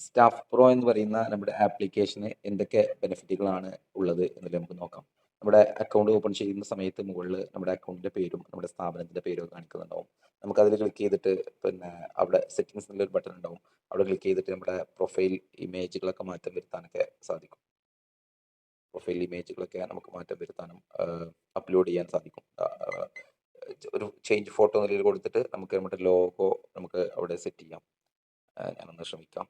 Staff pro എന്ന് പറയുന്ന നമ്മുടെ ആപ്ലിക്കേഷന് എന്തൊക്കെ ബെനിഫിറ്റുകളാണ് ഉള്ളത് എന്നുള്ളത് നമുക്ക് നോക്കാം. നമ്മുടെ അക്കൗണ്ട് ഓപ്പൺ ചെയ്യുന്ന സമയത്ത് മുകളിൽ നമ്മുടെ അക്കൗണ്ടിന്റെ പേരും നമ്മുടെ സ്ഥാപനത്തിന്റെ പേരും ഒക്കെ കാണിക്കുന്നുണ്ടാവും. നമുക്കതിൽ ക്ലിക്ക് ചെയ്തിട്ട് പിന്നെ അവിടെ സെറ്റിംഗ്സ് എന്നുള്ളൊരു ബട്ടൺ ഉണ്ടാവും. അവിടെ ക്ലിക്ക് ചെയ്തിട്ട് നമ്മുടെ പ്രൊഫൈൽ ഇമേജുകളൊക്കെ മാറ്റം വരുത്താനൊക്കെ സാധിക്കും. പ്രൊഫൈൽ ഇമേജുകളൊക്കെ നമുക്ക് മാറ്റം വരുത്താനും അപ്ലോഡ് ചെയ്യാൻ സാധിക്കും. ഒരു ചേഞ്ച് ഫോട്ടോ നിലയിൽ കൊടുത്തിട്ട് നമുക്ക് നമ്മുടെ ലോഗോ നമുക്ക് അവിടെ സെറ്റ് ചെയ്യാം. ഞാനൊന്ന് ശ്രമിക്കാം.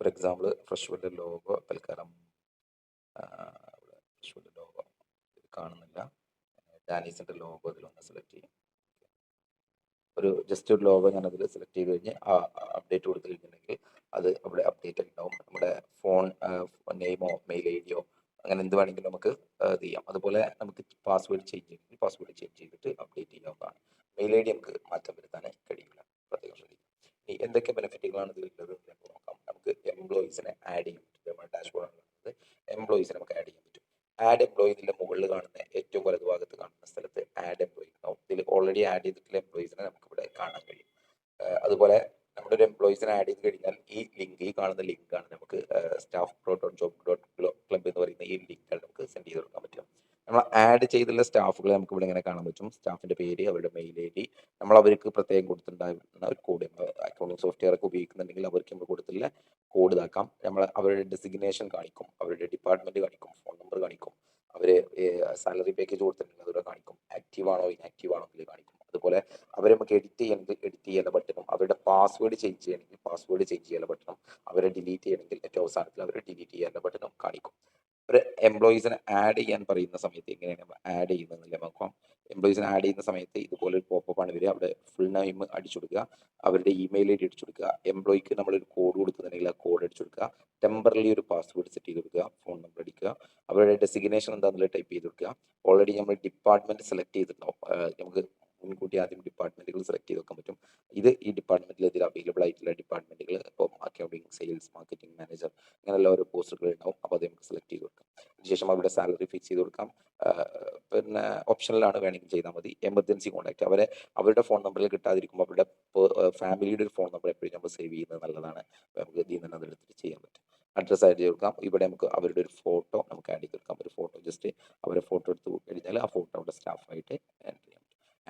ഫോർ എക്സാമ്പിൾ ഫ്രഷ്വുഡിൻ്റെ ലോഗോ തൽക്കാലം ഫ്രഷ്വുഡിൻ്റെ ലോഗോ കാണുന്നില്ല. ഡാനീസിൻ്റെ ലോഗോ ഇതിലൊന്ന് സെലക്ട് ചെയ്യും. ഒരു ജസ്റ്റ് ഒരു ലോഗോ ഞാൻ അതിൽ സെലക്ട് ചെയ്ത് കഴിഞ്ഞ് അപ്ഡേറ്റ് കൊടുത്തു കഴിഞ്ഞിട്ടുണ്ടെങ്കിൽ അത് അവിടെ അപ്ഡേറ്റ് ഉണ്ടാവും. നമ്മുടെ ഫോൺ നെയിമോ മെയിൽ ഐ ഡിയോ അങ്ങനെ എന്ത് വേണമെങ്കിലും നമുക്ക് ഇത് ചെയ്യാം. അതുപോലെ നമുക്ക് പാസ്വേഡ് ചേഞ്ച് ചെയ്യണമെങ്കിൽ പാസ്വേഡ് ചേഞ്ച് ചെയ്തിട്ട് അപ്ഡേറ്റ് ചെയ്യാവുന്നതാണ്. മെയിൽ ഐ ഡി നമുക്ക് മാറ്റം വരുത്താൻ കഴിയില്ല. പ്രത്യേകം ശ്രദ്ധിക്കും. ഈ എന്തൊക്കെ ബെനിഫിറ്റുകളാണ് ഇതിലുള്ളത് നമുക്ക് നോക്കാം. നമുക്ക് എംപ്ലോയീസിനെ ആഡ് ചെയ്യാൻ പറ്റും. നമ്മുടെ ഡാഷ്ബോർഡ് എംപ്ലോയീസിനെ നമുക്ക് ആഡ് ചെയ്യാൻ പറ്റും. ആഡ് എംപ്ലോയി ഇതിൻ്റെ മുകളിൽ കാണുന്ന ഏറ്റവും വലതുഭാഗത്ത് കാണുന്ന സ്ഥലത്ത് ആഡ് എംപ്ലോയി ഉണ്ടാവും. ഇതിൽ ഓൾറെഡി ആഡ് ചെയ്തിട്ടുള്ള എംപ്ലോയീസിനെ നമുക്ക് ഇവിടെ കാണാൻ കഴിയും. അതുപോലെ നമ്മുടെ ഒരു എംപ്ലോയീസിനെ ആഡ് ചെയ്ത് കഴിഞ്ഞാൽ ഈ ലിങ്ക്, ഈ കാണുന്ന ലിങ്കാണ് നമുക്ക് staff pro dot job dot club എന്ന് പറയുന്ന ഈ ലിങ്ക് നമുക്ക് സെൻഡ് ചെയ്ത് കൊടുക്കാൻ പറ്റും. നമ്മൾ ആഡ് ചെയ്തുള്ള സ്റ്റാഫുകളെ നമുക്ക് ഇവിടെ ഇങ്ങനെ കാണാൻ പറ്റും. സ്റ്റാഫിന്റെ പേര്, അവരുടെ മെയിൽ ഐ ഡി, നമ്മൾ അവർക്ക് പ്രത്യേകം കൊടുത്തിട്ടുണ്ടായിരുന്ന ഒരു കോഡ്, അക്കൗണ്ടിങ് സോഫ്റ്റ്വെയർ ഒക്കെ ഉപയോഗിക്കുന്നുണ്ടെങ്കിൽ അവർക്ക് നമ്മൾ കൊടുത്തില്ല കോഡ് ഇതാക്കാം. നമ്മൾ അവരുടെ ഡെസിഗ്നേഷൻ കാണിക്കും, അവരുടെ ഡിപ്പാർട്ട്മെന്റ് കാണിക്കും, ഫോൺ നമ്പർ കാണിക്കും, അവര് സാലറി പാക്കേജ് കൊടുത്തിട്ടുണ്ടെങ്കിൽ അതിവിടെ കാണിക്കും. ആക്റ്റീവ് ആണോ ഇനാക്റ്റീവ് ആണോ ഇതിൽ കാണിക്കും. അതുപോലെ അവരെ നമുക്ക് എഡിറ്റ് ചെയ്യണമെങ്കിൽ എഡിറ്റ് ചെയ്യാനുള്ള ബട്ടണും, അവരുടെ പാസ്വേഡ് ചേഞ്ച് ചെയ്യണമെങ്കിൽ പാസ്വേഡ് ചേഞ്ച് ചെയ്യാനുള്ള ബട്ടണും, അവരെ ഡിലീറ്റ് ചെയ്യണമെങ്കിൽ ഏറ്റവും അവസാനത്തിൽ അവരെ ഡിലീറ്റ് ചെയ്യാനുള്ള ബട്ടണും കാണിക്കും. ഒരു എംപ്ലോയീസിനെ ആഡ് ചെയ്യാൻ പറയുന്ന സമയത്ത് എങ്ങനെയാണ് നമ്മൾ ആഡ് ചെയ്യുന്നതെന്നില്ല നോക്കാം. എംപ്ലോയീസിനെ ആഡ് ചെയ്യുന്ന സമയത്ത് ഇതുപോലെ ഒരു പോപ്പപ്പ് ആണ് വരിക. അവിടെ ഫുൾ നെയിം അടിച്ചു കൊടുക്കുക, അവരുടെ ഇമെയിൽ ഐ ഡി അടിച്ചു കൊടുക്കുക, എംപ്ലോയിക്ക് നമ്മളൊരു കോഡ് കൊടുക്കുന്നുണ്ടെങ്കിൽ ആ കോഡ് അടിച്ചു കൊടുക്കുക, ടെമ്പറലി ഒരു പാസ്വേഡ് സെറ്റ് ചെയ്ത് കൊടുക്കുക, ഫോൺ നമ്പർ അടിക്കുക, അവരുടെ ഡെസിഗ്നേഷൻ എന്താണെന്നുള്ളത് ടൈപ്പ് ചെയ്ത് കൊടുക്കുക. ഓൾറെഡി നമ്മൾ ഡിപ്പാർട്ട്മെന്റ് സെലക്ട് ചെയ്തിട്ടുണ്ടാവും. നമുക്ക് മുൻകൂട്ടി ആദ്യം ഡിപ്പാർട്ട്മെന്റുകൾ സെലക്ട് ചെയ്ത് വെക്കാൻ പറ്റും. ഈ ഡിപ്പാർട്ട്മെന്റിൽ ഇതിൽ അവൈലബിൾ ആയിട്ടുള്ള ഡിപ്പാർട്ട്മെന്റുകൾ ഇപ്പം അക്കൗണ്ടിങ്, സെയിൽസ്, മാർക്കറ്റിംഗ്, മാനേജർ അങ്ങനെയുള്ള ഓരോ പോസ്റ്റുകൾ ഉണ്ടാവും. അപ്പോൾ അത് നമുക്ക് സെലക്ട് ചെയ്ത് കൊടുക്കാം. അതിനുശേഷം അവരുടെ സാലറി ഫിക്സ് ചെയ്ത് കൊടുക്കാം. പിന്നെ ഓപ്ഷനിലാണ് വേണമെങ്കിൽ ചെയ്താൽ മതി. എമർജൻസി കോൺടാക്ട്, അവരുടെ ഫോൺ നമ്പറിൽ കിട്ടാതിരിക്കുമ്പോൾ അവരുടെ ഫാമിലിയുടെ ഒരു ഫോൺ നമ്പർ എപ്പോഴും നമ്മൾ സേവ് ചെയ്യുന്നത് നല്ലതാണ്. നമുക്ക് ഇതിൽ നിന്ന് അതെടുത്തിട്ട് ചെയ്യാൻ പറ്റും. അഡ്രസ്സ് ആഡ് ചെയ്ത് കൊടുക്കാം. ഇവിടെ നമുക്ക് അവരുടെ ഒരു ഫോട്ടോ നമുക്ക് ആഡ് ചെയ്ത് കൊടുക്കാം. ഒരു ഫോട്ടോ ജസ്റ്റ് അവരെ ഫോട്ടോ എടുത്ത് കഴിഞ്ഞാൽ ആ ഫോട്ടോ അവിടെ സ്റ്റാഫായിട്ട് ആഡ് ചെയ്യാൻ പറ്റും.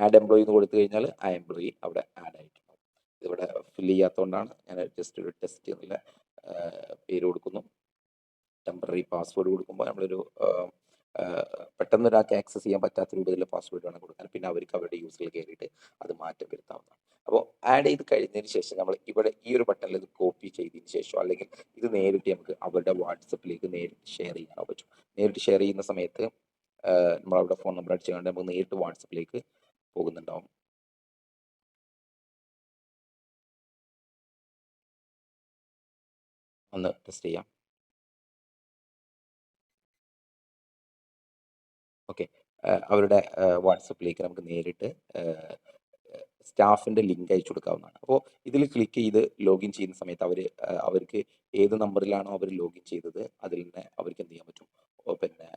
ആഡ് എംപ്ലോയി എന്ന് കൊടുത്തു കഴിഞ്ഞാൽ ആ എംപ്ലോയി അവിടെ ആഡ് ആയിട്ടുണ്ടാവും. ഇതിവിടെ ഫില്ല് ചെയ്യാത്തതുകൊണ്ടാണ് ഞാൻ ജസ്റ്റ് ഒരു ടെസ്റ്റ് എന്നുള്ള പേര് കൊടുക്കുന്നു. ടെമ്പററി പാസ്വേഡ് കൊടുക്കുമ്പോൾ നമ്മളൊരു പെട്ടെന്ന് ഒരാൾക്ക് ആക്സസ് ചെയ്യാൻ പറ്റാത്ത രൂപത്തിലുള്ള പാസ്വേഡ് വേണം കൊടുക്കാൻ. പിന്നെ അവർക്ക് അവരുടെ യൂസിൽ കയറിയിട്ട് അത് മാറ്റം വരുത്താവുന്നതാണ്. അപ്പോൾ ആഡ് ചെയ്ത് കഴിഞ്ഞതിന് ശേഷം നമ്മൾ ഇവിടെ ഈ ഒരു ബട്ടണിൽ ഇത് കോപ്പി ചെയ്തതിന് ശേഷം അല്ലെങ്കിൽ ഇത് നേരിട്ട് നമുക്ക് അവരുടെ വാട്സപ്പിലേക്ക് നേരിട്ട് ഷെയർ ചെയ്യാൻ പറ്റും. നേരിട്ട് ഷെയർ ചെയ്യുന്ന സമയത്ത് നമ്മളവിടെ ഫോൺ നമ്പർ അടിച്ചുകൊണ്ട് നമുക്ക് നേരിട്ട് വാട്സപ്പിലേക്ക് പോകുന്നുണ്ടാവും. ഒന്ന് ടെസ്റ്റ് ചെയ്യാം. ഓക്കെ, അവരുടെ വാട്സപ്പിലേക്ക് നമുക്ക് നേരിട്ട് സ്റ്റാഫിൻ്റെ ലിങ്ക് അയച്ചു കൊടുക്കാവുന്നതാണ്. അപ്പോൾ ഇതിൽ ക്ലിക്ക് ചെയ്ത് ലോഗിൻ ചെയ്യുന്ന സമയത്ത് അവർക്ക് ഏത് നമ്പറിലാണോ അവർ ലോഗിൻ ചെയ്തത് അതിൽ തന്നെ അവർക്ക് എന്ത് ചെയ്യാൻ പറ്റും, പിന്നെ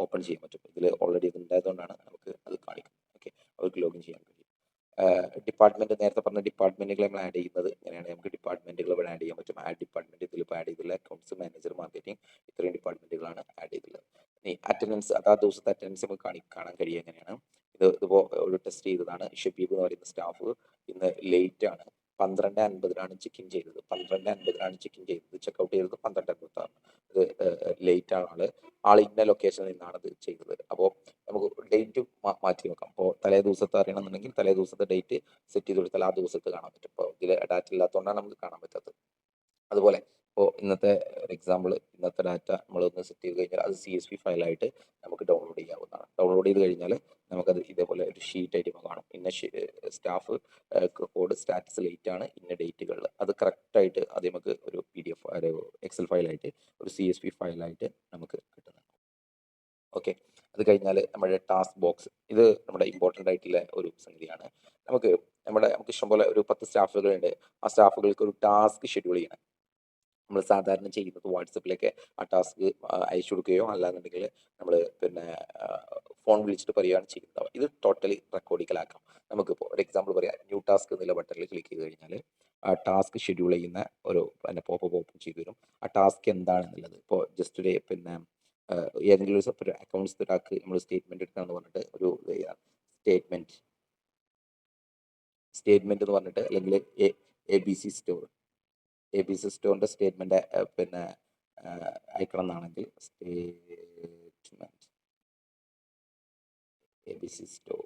ഓപ്പൺ ചെയ്യാൻ പറ്റും. ഇതിൽ ഓൾറെഡി ഇത് ഉണ്ടായതുകൊണ്ടാണ് നമുക്ക് അത് കാണിക്കുന്നത്. ഓക്കെ, അവർക്ക് ലോഗിൻ ചെയ്യാൻ കഴിയും. ഡിപ്പാർട്ട്മെന്റ്, നേരത്തെ പറഞ്ഞ ഡിപ്പാർട്ട്മെന്റുകൾ നമ്മൾ ആഡ് ചെയ്യുന്നത് ഇങ്ങനെയാണ്. നമുക്ക് ഡിപ്പാർട്ട്മെന്റുകൾ ഇവിടെ ആഡ് ചെയ്യാൻ പറ്റും. ആഡ് ഡിപ്പാർട്ട്മെന്റ് ഇതിലിപ്പോൾ ആഡ് ചെയ്തിട്ടുള്ള അക്കൗണ്ട്സ്, മാനേജർ, മാർക്കറ്റിംഗ്, ഇത്രയും ഡിപ്പാർട്ട്മെന്റുകളാണ് ആഡ് ചെയ്തിട്ടുള്ളത്. ഇനി അറ്റൻഡൻസ്, അതാ ദിവസത്തെ അറ്റൻഡൻസ് നമുക്ക് കാണാൻ കഴിയുക എങ്ങനെയാണ്. ഇതിപ്പോൾ ഒരു ടെസ്റ്റ് ചെയ്തതാണ്. ഷബീബ് എന്ന് പറയുന്ന സ്റ്റാഫ് ഇന്ന് ലേറ്റ് ആണ്. 12:50 ചെക്ക് ഇൻ ചെയ്തത്. 12:50 ചെക്ക് ഇൻ ചെയ്തത്. ചെക്കൗട്ട് ചെയ്തത് 12:56. ഇത് ലേറ്റ് ആണ്. ആൾ ഇന്ന ലൊക്കേഷനിൽ നിന്നാണ് ഇത് ചെയ്തത്. അപ്പോൾ നമുക്ക് ഡേറ്റ് മാറ്റി വെക്കാം. അപ്പോൾ തലേ ദിവസത്തെ അറിയണമെന്നുണ്ടെങ്കിൽ തലേ ദിവസത്തെ ഡേറ്റ് സെറ്റ് ചെയ്ത് കൊടുത്താൽ ആ ദിവസത്തെ കാണാൻ പറ്റും. ഇപ്പോൾ ഇതിൽ ഡാറ്റ ഇല്ലാത്തതുകൊണ്ടാണ് നമുക്ക് കാണാൻ പറ്റാത്തത്. അതുപോലെ ഇപ്പോൾ ഇന്നത്തെ ഒരു എക്സാമ്പിൾ, ഇന്നത്തെ ഡാറ്റ നമ്മളൊന്ന് സെറ്റ് ചെയ്ത് കഴിഞ്ഞാൽ അത് CSV ഫയലായിട്ട് നമുക്ക് ഡൗൺലോഡ് ചെയ്യാവുന്നതാണ്. ഡൗൺലോഡ് ചെയ്ത് കഴിഞ്ഞാൽ നമുക്കത് ഇതേപോലെ ഒരു ഷീറ്റ് ആയിട്ട് കാണും. ഇന്ന സ്റ്റാഫ് കോഡ് സ്റ്റാറ്റസ് ലേറ്റ് ആണ് ഇന്ന ഡേറ്റുകളിൽ, അത് കറക്റ്റായിട്ട് അത് നമുക്ക് ഒരു PDF, ഒരു എക്സൽ ഫയലായിട്ട്, ഒരു CSV ഫയലായിട്ട് നമുക്ക് കിട്ടുന്നത്. ഓക്കെ, അത് കഴിഞ്ഞാൽ നമ്മുടെ ടാസ്ക് ബോക്സ്, ഇത് നമ്മുടെ ഇമ്പോർട്ടൻ്റ് ആയിട്ടുള്ള ഒരു സംഗതിയാണ്. നമുക്ക് ഇഷ്ടംപോലെ ഒരു 10 സ്റ്റാഫുകളുണ്ട്. ആ സ്റ്റാഫുകൾക്ക് ഒരു ടാസ്ക് ഷെഡ്യൂൾ ചെയ്യണം. നമ്മൾ സാധാരണ ചെയ്യുന്നത് വാട്സപ്പിലേക്ക് ആ ടാസ്ക് അയച്ചു കൊടുക്കുകയോ അല്ലാന്നുണ്ടെങ്കിൽ നമ്മൾ പിന്നെ ഫോൺ വിളിച്ചിട്ട് പറയുകയാണ് ചെയ്യുന്നത്. ഇത് ടോട്ടലി റെക്കോർഡിക്കലാക്കാം. നമുക്കിപ്പോൾ ഒരു എക്സാമ്പിൾ പറയാം. ന്യൂ ടാസ്ക് എന്നുള്ള ബട്ടണിൽ ക്ലിക്ക് ചെയ്ത് കഴിഞ്ഞാൽ ആ ടാസ്ക് ഷെഡ്യൂൾ ചെയ്യുന്ന ഒരു പിന്നെ പോപ്പ് ഓപ്പൺ ചെയ്ത് വരും. ആ ടാസ്ക് എന്താണെന്നുള്ളത് ഇപ്പോൾ ജസ്റ്റ് ഒരു പിന്നെ ഏതെങ്കിലും ഒരു അക്കൗണ്ട്സ് ഒരാൾക്ക് നമ്മൾ സ്റ്റേറ്റ്മെന്റ് എടുക്കാന്ന് പറഞ്ഞിട്ട് ഒരു സ്റ്റേറ്റ്മെന്റ് എന്ന് പറഞ്ഞിട്ട് അല്ലെങ്കിൽ എ ബി സി സ്റ്റോറിന്റെ സ്റ്റേറ്റ്മെന്റ് പിന്നെ അയക്കണം എന്നാണെങ്കിൽ statement A B C store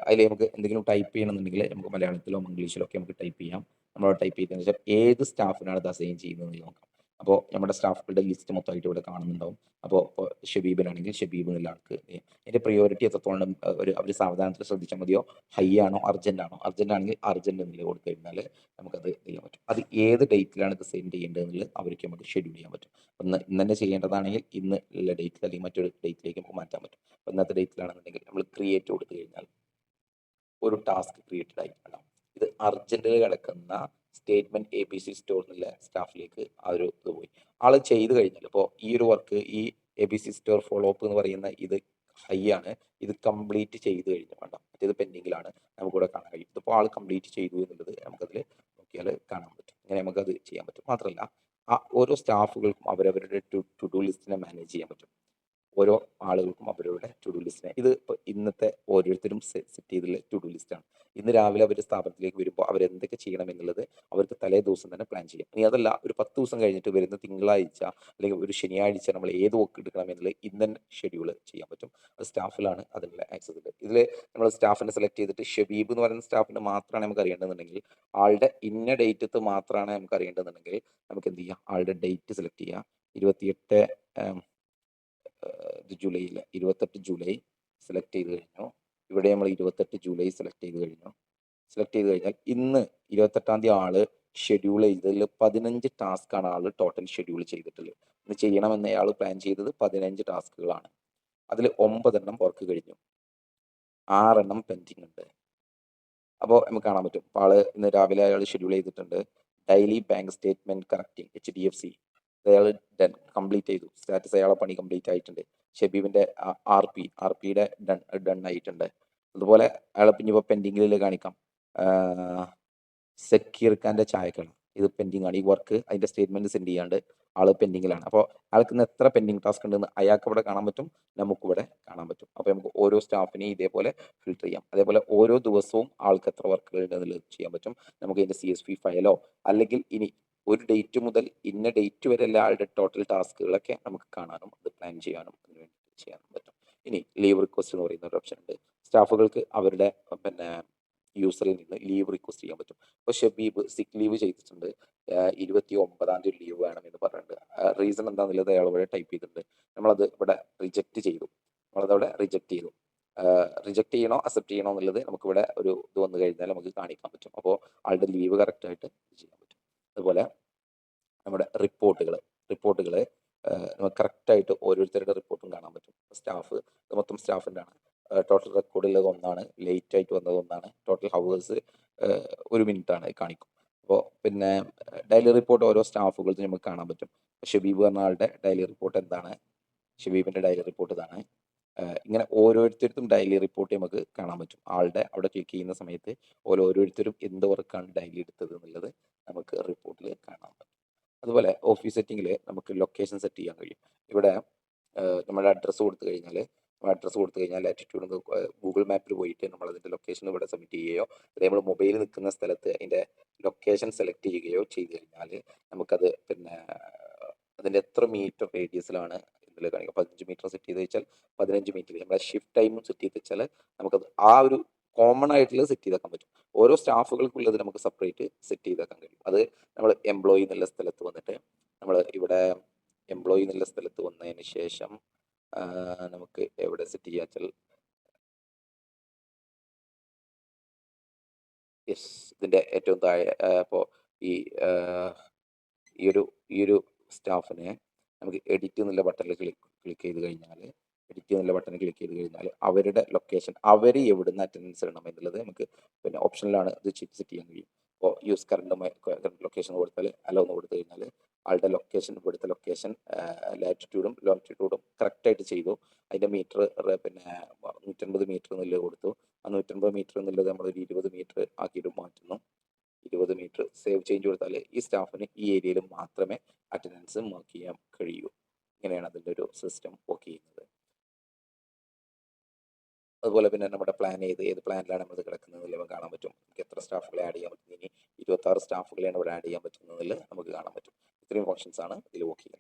അതിൽ നമുക്ക് എന്തെങ്കിലും ടൈപ്പ് ചെയ്യണമെന്നുണ്ടെങ്കിൽ നമുക്ക് മലയാളത്തിലോ ഇംഗ്ലീഷിലോ ഒക്കെ നമുക്ക് ടൈപ്പ് ചെയ്യാം. നമ്മൾ ടൈപ്പ് ചെയ്തതിന് ശേഷം ഏത് സ്റ്റാഫിനാണ് ഇത് അസൈൻ ചെയ്യുന്നത് നോക്കാം. അപ്പോൾ നമ്മുടെ സ്റ്റാഫുകളുടെ ലിസ്റ്റ് മൊത്തമായിട്ട് ഇവിടെ കാണുന്നുണ്ടാവും. അപ്പോൾ ഷബീബിനാണെങ്കിൽ ഷബീബ് എന്നുള്ള ആൾക്ക് അതിൻ്റെ പ്രിയോറിറ്റി എത്രത്തോളം അവർ സാവധാനത്തിൽ ശ്രദ്ധിച്ചാൽ മതിയോ, ഹൈ ആണോ അർജന്റ് ആണോ, അർജന്റ് ആണെങ്കിൽ അർജന്റ് എന്നുള്ള കൊടുത്തു കഴിഞ്ഞാൽ നമുക്കത് ചെയ്യാൻ പറ്റും. അത് ഏത് ഡേറ്റിലാണ് ഇത് സെൻഡ് ചെയ്യേണ്ടത് എന്നുള്ളത് അവർക്ക് നമുക്ക് ഷെഡ്യൂൾ ചെയ്യാൻ പറ്റും. ഇന്ന് തന്നെ ചെയ്യേണ്ടതാണെങ്കിൽ ഇന്ന് ഉള്ള ഡേറ്റിൽ അല്ലെങ്കിൽ മറ്റൊരു ഡേറ്റിലേക്ക് നമുക്ക് മാറ്റാൻ പറ്റും. അപ്പോൾ ഇന്നത്തെ ഡേറ്റിലാണെന്നുണ്ടെങ്കിൽ നമ്മൾ ക്രിയേറ്റ് കൊടുത്തു കഴിഞ്ഞാൽ ഒരു ടാസ്ക് ക്രിയേറ്റഡ് ആയിട്ടുണ്ടാവും. ഇത് അർജന്റിൽ കിടക്കുന്ന statement A B C store എന്നുള്ള സ്റ്റാഫിലേക്ക് ആ ഒരു ഇത് പോയി. ആള് ചെയ്ത് കഴിഞ്ഞാൽ ഇപ്പോൾ ഈ ഒരു വർക്ക് ഈ A B C store follow up എന്ന് പറയുന്ന ഇത് ഹൈ ആണ്. ഇത് കംപ്ലീറ്റ് ചെയ്ത് കഴിഞ്ഞു വേണ്ട, മറ്റേത് പെൻഡിങ്ങിലാണ്. നമുക്കിവിടെ കാണാൻ കഴിയും. ഇതിപ്പോൾ ആൾ കംപ്ലീറ്റ് ചെയ്തു എന്നുള്ളത് നമുക്കതിൽ നോക്കിയാൽ കാണാൻ പറ്റും. ഇങ്ങനെ നമുക്കത് ചെയ്യാൻ പറ്റും. മാത്രമല്ല ആ ഓരോ സ്റ്റാഫുകൾക്കും അവരവരുടെ ടു ഡു ലിസ്റ്റിനെ മാനേജ് ചെയ്യാൻ പറ്റും. ഓരോ ആളുകൾക്കും അവരുടെ ടു ഡു ലിസ്റ്റിനെ ഇത് ഇന്നത്തെ ഓരോരുത്തരും സെറ്റ് ചെയ്തുള്ള ടു ഡു ലിസ്റ്റാണ്. ഇന്ന് രാവിലെ അവർ സ്ഥാപനത്തിലേക്ക് വരുമ്പോൾ അവരെന്തൊക്കെ ചെയ്യണം എന്നുള്ളത് അവർക്ക് തലേ ദിവസം തന്നെ പ്ലാൻ ചെയ്യാം. ഇനി അതല്ല ഒരു 10 ദിവസം കഴിഞ്ഞിട്ട് വരുന്ന തിങ്കളാഴ്ച അല്ലെങ്കിൽ ഒരു ശനിയാഴ്ച നമ്മൾ ഏത് വർക്ക് എടുക്കണം എന്നുള്ളത് ഇന്ന് തന്നെ ഷെഡ്യൂൾ ചെയ്യാൻ പറ്റും. അത് സ്റ്റാഫിലാണ് അതിനുള്ള ആക്സസ് ഉണ്ട്. ഇതിൽ നമ്മൾ സ്റ്റാഫിനെ സെലക്ട് ചെയ്തിട്ട് ഷബീബ് എന്ന് പറയുന്ന സ്റ്റാഫിന് മാത്രമാണ് നമുക്ക് അറിയേണ്ടതെന്നുണ്ടെങ്കിൽ, ആളുടെ ഇന്ന ഡേറ്റ് മാത്രമാണ് നമുക്ക് അറിയേണ്ടതെന്നുണ്ടെങ്കിൽ നമുക്ക് എന്ത് ചെയ്യാം, ആളുടെ ഡേറ്റ് സെലക്ട് ചെയ്യാം. 28 ജൂലൈയിൽ 28 ജൂലൈ സെലക്ട് ചെയ്ത് കഴിഞ്ഞു. ഇവിടെ നമ്മൾ 28 ജൂലൈ സെലക്ട് ചെയ്ത് കഴിഞ്ഞു. സെലക്ട് ചെയ്ത് കഴിഞ്ഞാൽ ഇന്ന് 28-ാം തീയതി ആള് ഷെഡ്യൂൾ ചെയ്തതിൽ 15 ടാസ്ക്കാണ് ആള് ടോട്ടൽ ഷെഡ്യൂൾ ചെയ്തിട്ടുള്ളത്. ഇന്ന് ചെയ്യണമെന്ന് അയാൾ പ്ലാൻ ചെയ്തത് 15 ടാസ്കുകളാണ്. അതിൽ 9 വർക്ക് കഴിഞ്ഞു, 6 പെൻഡിങ് ഉണ്ട്. അപ്പോൾ നമുക്ക് കാണാൻ പറ്റും. അപ്പോൾ ആള് ഇന്ന് രാവിലെ അയാൾ ഷെഡ്യൂൾ ചെയ്തിട്ടുണ്ട് daily bank statement correcting HDFC. അയാൾ കംപ്ലീറ്റ് ചെയ്തു. സ്റ്റാറ്റസ് അയാളെ പണി കംപ്ലീറ്റ് ആയിട്ടുണ്ട്. ഷബീബിന്റെ ആർ പിയുടെ ഡൺ ആയിട്ടുണ്ട്. അതുപോലെ അയാളെ പിന്നെ ഇപ്പോൾ പെൻഡിങ്ങിൽ കാണിക്കാം. സക്കീർ ഖാന്റെ ചായക്കട, ഇത് പെൻഡിങ് ആണ്. ഈ വർക്ക് അതിന്റെ സ്റ്റേറ്റ്മെന്റ് സെൻഡ് ചെയ്യാണ്ട് ആള് പെൻഡിങ്ങിലാണ്. അപ്പോൾ ആൾക്ക് ഇന്ന് എത്ര പെൻഡിങ് ടാസ്ക് ഉണ്ടെന്ന് അയാൾക്ക് ഇവിടെ കാണാൻ പറ്റും, നമുക്കിവിടെ കാണാൻ പറ്റും. അപ്പോൾ നമുക്ക് ഓരോ സ്റ്റാഫിനെയും ഇതേപോലെ ഫിൽട്ടർ ചെയ്യാം. അതേപോലെ ഓരോ ദിവസവും ആൾക്ക് എത്ര വർക്കുകൾ ഉണ്ടെന്നുള്ളത് ചെയ്യാൻ പറ്റും. നമുക്ക് ഇതിന്റെ CSV ഫയലോ അല്ലെങ്കിൽ ഇനി ഒരു ഡേറ്റ് മുതൽ ഇന്ന ഡേറ്റ് വരെ എല്ലാ ആളുടെ ടോട്ടൽ ടാസ്കുകളൊക്കെ നമുക്ക് കാണാനും അത് പ്ലാൻ ചെയ്യാനും അതിന് വേണ്ടി ചെയ്യാനും പറ്റും. ഇനി ലീവ് റിക്വസ്റ്റ് എന്ന് പറയുന്ന ഒരു ഓപ്ഷൻ ഉണ്ട്. സ്റ്റാഫുകൾക്ക് അവരുടെ പിന്നെ യൂസറിൽ നിന്ന് ലീവ് റിക്വസ്റ്റ് ചെയ്യാൻ പറ്റും. ഇപ്പോൾ ഷബീബ് സിക്ക് ലീവ് ചെയ്തിട്ടുണ്ട്, 29-ാം തീയതി ലീവ് വേണമെന്ന് പറഞ്ഞിട്ടുണ്ട്. റീസൺ എന്താണെന്നുള്ളത് അയാൾ ഇവിടെ ടൈപ്പ് ചെയ്തിട്ടുണ്ട്. നമ്മളത് ഇവിടെ റിജക്റ്റ് ചെയ്തു. നമ്മളതവിടെ റിജക്റ്റ് ചെയ്തു. റിജക്റ്റ് ചെയ്യണോ അക്സെപ്റ്റ് ചെയ്യണോ എന്നുള്ളത് നമുക്കിവിടെ ഒരു ഇത് വന്നു കഴിഞ്ഞാൽ നമുക്ക് കാണിക്കാൻ പറ്റും. അപ്പോൾ ആളുടെ ലീവ് കറക്റ്റായിട്ട് ചെയ്യാൻ പറ്റും. അതുപോലെ നമ്മുടെ റിപ്പോർട്ടുകൾ നമുക്ക് കറക്റ്റായിട്ട് ഓരോരുത്തരുടെ റിപ്പോർട്ടും കാണാൻ പറ്റും. സ്റ്റാഫ് ഇത് മൊത്തം സ്റ്റാഫിൻ്റെ ആണ്. ടോട്ടൽ റെക്കോർഡുള്ളത് ഒന്നാണ്, ലേറ്റ് ആയിട്ട് വന്നത് ഒന്നാണ്, ടോട്ടൽ ഹവേഴ്സ് 1 മിനിറ്റാണ് കാണിക്കും. അപ്പോൾ പിന്നെ ഡെയിലി റിപ്പോർട്ട് ഓരോ സ്റ്റാഫുകൾക്ക് നമുക്ക് കാണാൻ പറ്റും. ഷബീബ് പറഞ്ഞ ആളുടെ ഡെയിലി റിപ്പോർട്ട് എന്താണ്, ഷബീബിൻ്റെ ഡെയിലി റിപ്പോർട്ട് ഇതാണ്. ഇങ്ങനെ ഓരോരുത്തർക്കും ഡെയിലി റിപ്പോർട്ട് നമുക്ക് കാണാൻ പറ്റും. ആളുടെ അവിടെ ക്ലിക്ക് ചെയ്യുന്ന സമയത്ത് ഓരോരുത്തരും എന്ത് വർക്കാണ് ഡെയിലി എടുത്തത് എന്നുള്ളത് നമുക്ക് റിപ്പോർട്ടിൽ കാണാൻ പറ്റും. അതുപോലെ ഓഫീസ് സെറ്റിങ്ങിൽ നമുക്ക് ലൊക്കേഷൻ സെറ്റ് ചെയ്യാൻ കഴിയും. ഇവിടെ നമ്മുടെ അഡ്രസ്സ് കൊടുത്തു കഴിഞ്ഞാൽ ലാറ്റിറ്റ്യൂഡ് ഗൂഗിൾ മാപ്പിൽ പോയിട്ട് നമ്മൾ അതിൻ്റെ ലൊക്കേഷൻ ഇവിടെ സബ്മിറ്റ് ചെയ്യുകയോ അല്ലെങ്കിൽ നമ്മൾ മൊബൈൽ നിൽക്കുന്ന സ്ഥലത്ത് അതിൻ്റെ ലൊക്കേഷൻ സെലക്ട് ചെയ്യുകയോ ചെയ്ത് കഴിഞ്ഞാൽ നമുക്കത് പിന്നെ അതിൻ്റെ എത്ര മീറ്റർ റേഡിയസിലാണ് ഇതിൽ കാണിക്കുക. 15 മീറ്റർ സെറ്റ് ചെയ്ത് വെച്ചാൽ 15 മീറ്റർ, നമ്മുടെ ഷിഫ്റ്റ് ടൈമും സെറ്റ് ചെയ്ത് വെച്ചാൽ നമുക്കത് ആ ഒരു കോമൺ ആയിട്ടുള്ളത് സെറ്റ് ചെയ്തേക്കാൻ പറ്റും. ഓരോ സ്റ്റാഫുകൾക്കുള്ളത് നമുക്ക് സെപ്പറേറ്റ് സെറ്റ് ചെയ്തേക്കാൻ കഴിയും. അത് നമ്മൾ എംപ്ലോയി എന്നുള്ള സ്ഥലത്ത് വന്നിട്ട് നമ്മൾ ഇവിടെ എംപ്ലോയി എന്നുള്ള സ്ഥലത്ത് വന്നതിന് ശേഷം നമുക്ക് എവിടെ സെറ്റ് ചെയ്യാ വെച്ചാൽ യെസ്, ഇതിൻ്റെ ഏറ്റവും താഴെ ഇപ്പോൾ ഈ ഒരു സ്റ്റാഫിനെ നമുക്ക് എഡിറ്റ് എന്നുള്ള ബട്ടണിൽ ക്ലിക്ക് ചെയ്ത് കഴിഞ്ഞാൽ അവരുടെ ലൊക്കേഷൻ, അവർ എവിടുന്ന് അറ്റൻഡൻസ് ഇടണം എന്നുള്ളത് നമുക്ക് പിന്നെ ഓപ്ഷനിലാണ് ഇത് സെറ്റ് ചെയ്യാൻ കഴിയും. ഇപ്പോൾ യൂസ് കറണ്ട് ലൊക്കേഷൻ കൊടുത്താൽ അലോ എന്ന് കൊടുത്തു കഴിഞ്ഞാൽ ആളുടെ ലൊക്കേഷൻ, ഇവിടുത്തെ ലൊക്കേഷൻ ലാറ്റിറ്റ്യൂഡും ലോങ്ങിറ്റ്യൂഡും കറക്റ്റായിട്ട് ചെയ്തു. അതിൻ്റെ മീറ്റർ പിന്നെ 150 മീറ്റർ എന്നുള്ളത് കൊടുത്തു. ആ 150 മീറ്റർ എന്നുള്ളത് നമ്മളൊരു 20 മീറ്റർ ആക്കിയിട്ട് മാറ്റുന്നു. 20 മീറ്റർ സേവ് ചേഞ്ച് കൊടുത്താൽ ഈ സ്റ്റാഫിന് ഈ ഏരിയയിൽ മാത്രമേ അറ്റൻഡൻസ് മാർക്ക് ചെയ്യാൻ കഴിയൂ. ഇങ്ങനെയാണ് അതിൻ്റെ ഒരു സിസ്റ്റം വർക്ക് ചെയ്യുന്നത്. അതുപോലെ പിന്നെ നമ്മുടെ പ്ലാൻ ഏത് പ്ലാനിലാണ് നമ്മൾ കിടക്കുന്നത് നമുക്ക് കാണാൻ പറ്റും. നമുക്ക് എത്ര സ്റ്റാഫുകളെ ആഡ് ചെയ്യാൻ പറ്റും, ഇനി 26 സ്റ്റാഫുകളെയാണ് ഇവിടെ ആഡ് ചെയ്യാൻ പറ്റുന്നതിൽ നമുക്ക് കാണാൻ പറ്റും. ഇത്രയും ഫങ്ഷൻസ് ആണ് ഇതിൽ വർക്ക് ചെയ്യുന്നത്.